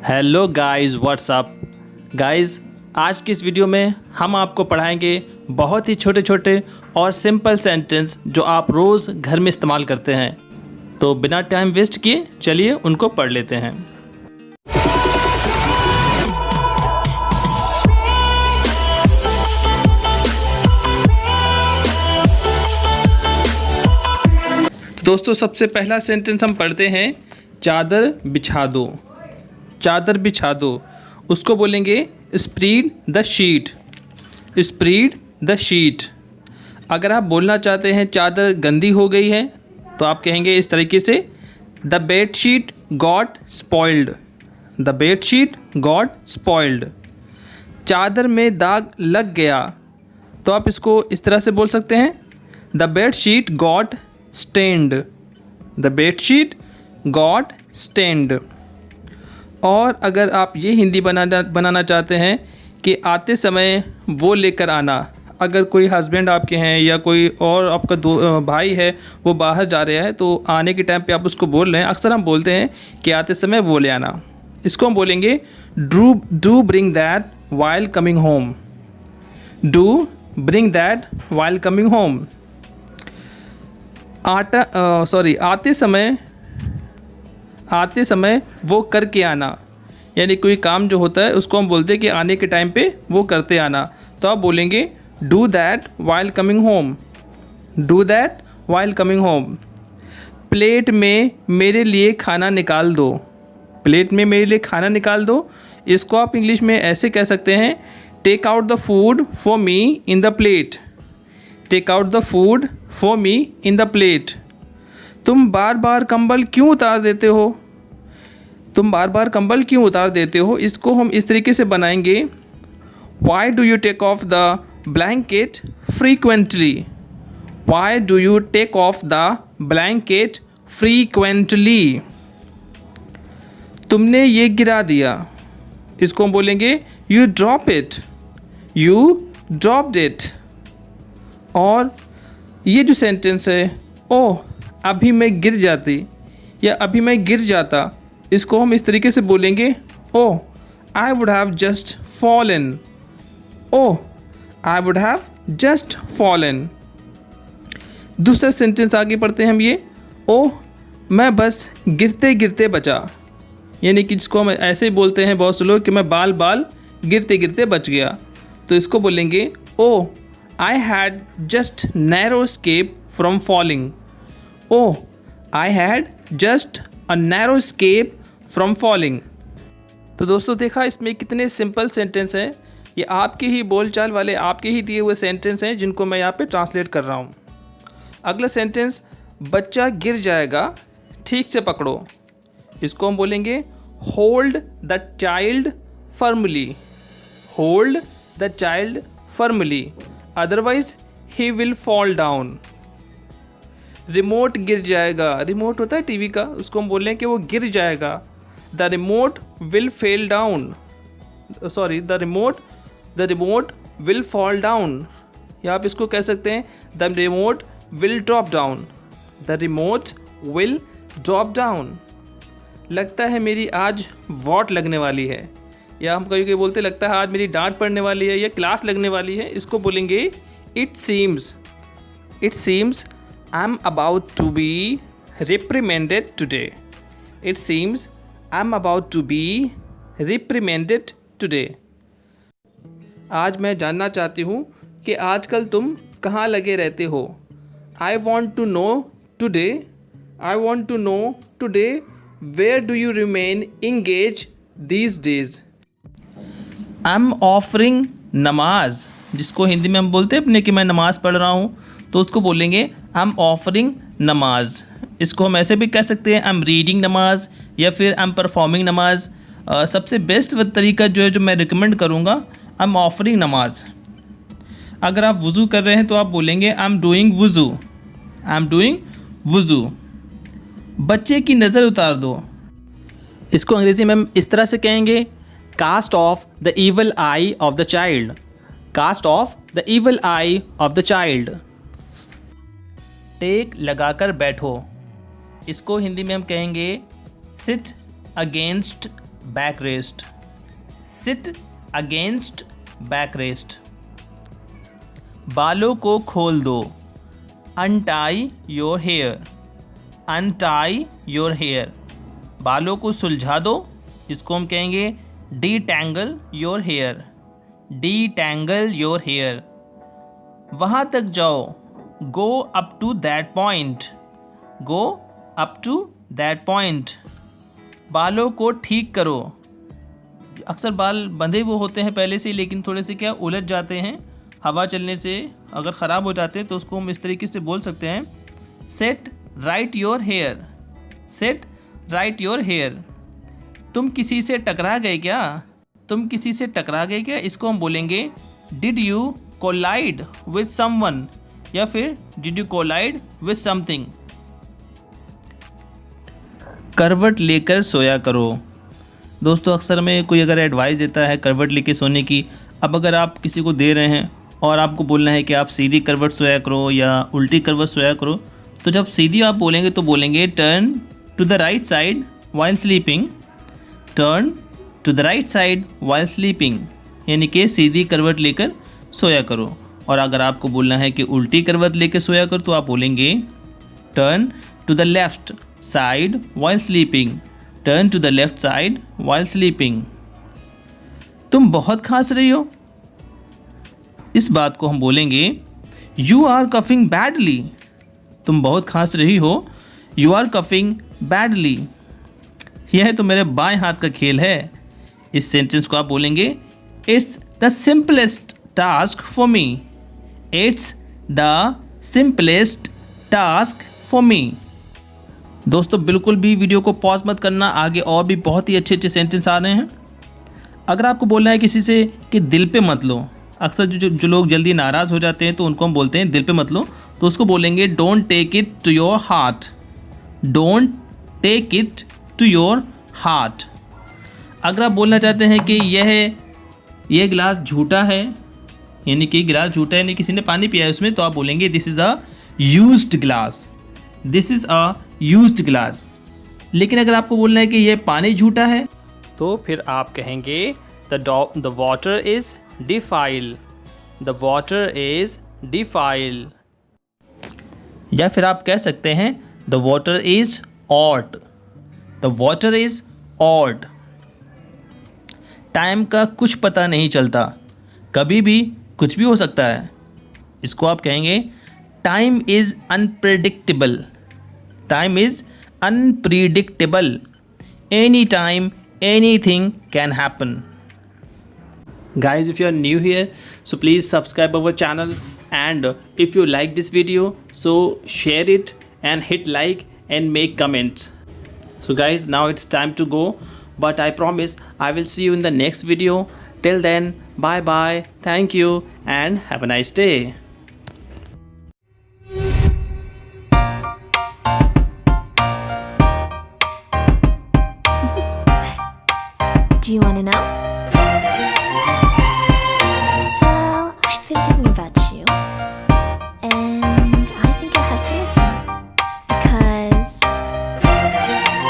Hello guys, WhatsApp guys. आज की इस वीडियो में हम आपको पढ़ाएंगे बहुत ही छोटे छोटे और सिंपल सेंटेंस जो आप रोज़ घर में इस्तेमाल करते हैं। तो बिना टाइम वेस्ट किए चलिए उनको पढ़ लेते हैं। दोस्तों, सबसे पहला सेंटेंस हम पढ़ते हैं, चादर बिछा दो। चादर बिछा दो, उसको बोलेंगे spread the sheet. Spread the sheet. अगर आप बोलना चाहते हैं चादर गंदी हो गई है तो आप कहेंगे इस तरीके से, the bed sheet got spoiled. The bed sheet got spoiled. चादर में दाग लग गया तो आप इसको इस तरह से बोल सकते हैं, the bed sheet got stained. The bed sheet got stained. और अगर आप ये हिंदी बनाना चाहते हैं कि आते समय वो लेकर आना, अगर कोई हस्बैंड आपके हैं या कोई और आपका भाई है वो बाहर जा रहा है तो आने के टाइम पे आप उसको बोल रहे हैं, अक्सर हम बोलते हैं कि आते समय वो ले आना। इसको हम बोलेंगे do bring that while coming home. Do bring that while coming home. आते समय वो करके आना, यानी कोई काम जो होता है उसको हम बोलते हैं कि आने के टाइम पे वो करते आना। तो आप बोलेंगे do that while coming home. Do that while coming home. Plate में मेरे लिए खाना निकाल दो। प्लेट में मेरे लिए खाना निकाल दो। इसको आप इंग्लिश में ऐसे कह सकते हैं, take out the food for me in the plate. Take out the food for me in the plate. तुम बार बार कंबल क्यों उतार देते हो? तुम बार बार कंबल क्यों उतार देते हो? इसको हम इस तरीके से बनाएंगे, why do you take off the blanket frequently. Why do you take off the blanket frequently. तुमने ये गिरा दिया। इसको हम बोलेंगे you drop it. You dropped it. और ये जो सेंटेंस है, ओह अभी मैं गिर जाती या अभी मैं गिर जाता, इसको हम इस तरीके से बोलेंगे, oh I would have just fallen. Oh I would have just fallen. दूसरा सेंटेंस आगे पढ़ते हैं हम ये, ओह मैं बस गिरते गिरते बचा। यानी कि जिसको हम ऐसे ही बोलते हैं बहुत से लोग कि मैं बाल बाल गिरते गिरते बच गया। तो इसको बोलेंगे, oh I had just narrow escape from falling. Oh I had just a narrow escape from falling. तो दोस्तों, देखा इसमें कितने सिंपल सेंटेंस हैं। ये आपके ही बोलचाल वाले, आपके ही दिए हुए सेंटेंस हैं जिनको मैं यहाँ पे ट्रांसलेट कर रहा हूँ। अगला सेंटेंस, बच्चा गिर जाएगा, ठीक से पकड़ो। इसको हम बोलेंगे hold the child firmly. Hold the child firmly, otherwise he will fall down. Remote गिर जाएगा। रिमोट होता है टीवी का, उसको हम बोल रहे हैं कि वो गिर जाएगा। The remote will fell down. Sorry, the remote will fall down. या आप इसको कह सकते हैं, the remote will drop down. The remote will drop down. लगता है मेरी आज वॉट लगने वाली है, या हम कभी कभी बोलते लगता है आज मेरी डांट पड़ने वाली है या क्लास लगने वाली है। इसको बोलेंगे it seems. It seems I am about to be reprimanded today. It seems I am about to be reprimanded today. आज मैं जानना चाहती हूँ कि आजकल तुम कहाँ लगे रहते हो। I want to know today. I want to know today where do you remain engaged these days. I'm offering नमाज, जिसको हिंदी में हम बोलते हैं अपने कि मैं नमाज़ पढ़ रहा हूँ, तो उसको बोलेंगे आई एम ऑफरिंग नमाज। इसको हम ऐसे भी कह सकते हैं, आई एम रीडिंग नमाज या फिर आई एम परफॉर्मिंग नमाज। सबसे बेस्ट तरीका जो है जो मैं रिकमेंड करूँगा, आई एम ऑफरिंग नमाज। अगर आप वज़ू कर रहे हैं तो आप बोलेंगे आई एम डूइंग वज़ू। आई एम डूइंग वज़ू। बच्चे की नज़र उतार दो। इसको अंग्रेज़ी में हम इस तरह से कहेंगे, cast off the evil eye of the child. Cast off the evil eye of the child. टेक लगाकर बैठो। इसको हिंदी में हम कहेंगे sit against backrest. Sit against backrest. बालों को खोल दो. Untie your hair. Untie your hair. बालों को सुलझा दो. इसको हम कहेंगे detangle your hair. Detangle your hair. वहाँ तक जाओ. Go up to that point. Go up to that point. बालों को ठीक करो. अक्सर बाल बंधे वो होते हैं पहले से, लेकिन थोड़े से क्या उलझ जाते हैं, हवा चलने से अगर ख़राब हो जाते हैं, तो उसको हम इस तरीके से बोल सकते हैं set right your hair. Set right your hair. तुम किसी से टकरा गए क्या? तुम किसी से टकरा गए क्या? इसको हम बोलेंगे did you collide with someone, या फिर did you collide with something. करवट लेकर सोया करो. दोस्तों अक्सर में कोई अगर एडवाइस देता है करवट लेके सोने की, अब अगर आप किसी को दे रहे हैं और आपको बोलना है कि आप सीधी करवट सोया करो या उल्टी करवट सोया करो, तो जब सीधी आप बोलेंगे तो बोलेंगे turn to the right side while sleeping. Turn to the right side while sleeping, यानी कि सीधी करवट लेकर सोया करो. और अगर आपको बोलना है कि उल्टी करवट लेकर सोया करो, तो आप बोलेंगे turn to the left side while sleeping. Turn to the left side while sleeping. तुम बहुत खांस रही हो. इस बात को हम बोलेंगे यू आर कफिंग बैडली. तुम बहुत खांस रही हो. You are coughing badly. यह तो मेरे बाएं हाथ का खेल है. इस सेंटेंस को आप बोलेंगे it's the simplest task for me. It's the simplest task for me. दोस्तों बिल्कुल भी वीडियो को पॉज मत करना, आगे और भी बहुत ही अच्छे अच्छे सेंटेंस आ रहे हैं. अगर आपको बोलना है किसी से कि दिल पे मत लो, अक्सर जो लोग जल्दी नाराज़ हो जाते हैं तो उनको हम बोलते हैं दिल पे मत लो, तो उसको बोलेंगे don't take it to your heart. Don't take it to your heart. अगर आप बोलना चाहते हैं कि यह गिलास झूठा है, यानी कि गिलास झूठा है, यानी किसी ने पानी पिया है उसमें, तो आप बोलेंगे this is a used glass. This is a used glass. लेकिन अगर आपको बोलना है कि यह पानी झूठा है, तो फिर आप कहेंगे the water is defile. The water is defile. या फिर आप कह सकते हैं the water is odd. The water is odd. Time का कुछ पता नहीं चलता, कभी भी कुछ भी हो सकता है. इसको आप कहेंगे time is unpredictable. Time is unpredictable. Any time anything can happen. Guys, if you are new here, so please subscribe our channel, and if you like this video, so share it and hit like and make comments. So guys, now it's time to go, but I promise I will see you in the next video. Till then, bye bye, thank you and have a nice day.